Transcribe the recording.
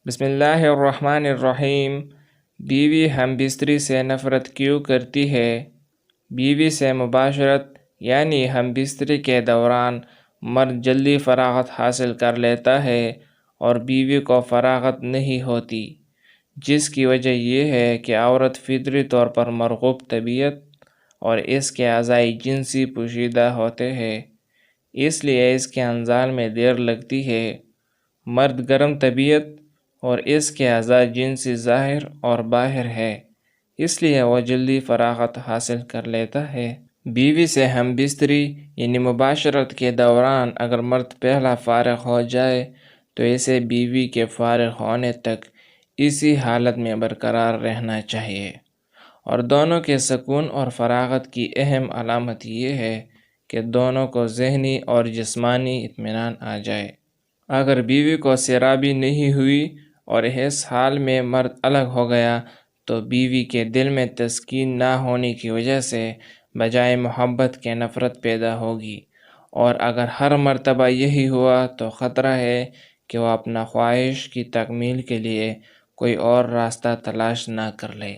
بسم اللہ الرحمن الرحیم۔ بیوی ہم بستری سے نفرت کیوں کرتی ہے؟ بیوی سے مباشرت یعنی ہم بستری کے دوران مرد جلدی فراغت حاصل کر لیتا ہے اور بیوی کو فراغت نہیں ہوتی، جس کی وجہ یہ ہے کہ عورت فطری طور پر مرغوب طبیعت اور اس کے اعضاء جنسی پوشیدہ ہوتے ہیں، اس لیے اس کے انزال میں دیر لگتی ہے۔ مرد گرم طبیعت اور اس کے اعضاء جنسی ظاہر اور باہر ہے، اس لیے وہ جلدی فراغت حاصل کر لیتا ہے۔ بیوی سے ہم بستری یعنی مباشرت کے دوران اگر مرد پہلا فارغ ہو جائے تو اسے بیوی کے فارغ ہونے تک اسی حالت میں برقرار رہنا چاہیے، اور دونوں کے سکون اور فراغت کی اہم علامت یہ ہے کہ دونوں کو ذہنی اور جسمانی اطمینان آ جائے۔ اگر بیوی کو سیرابی نہیں ہوئی اور اس حال میں مرد الگ ہو گیا تو بیوی کے دل میں تسکین نہ ہونے کی وجہ سے بجائے محبت کے نفرت پیدا ہوگی، اور اگر ہر مرتبہ یہی ہوا تو خطرہ ہے کہ وہ اپنا خواہش کی تکمیل کے لیے کوئی اور راستہ تلاش نہ کر لے۔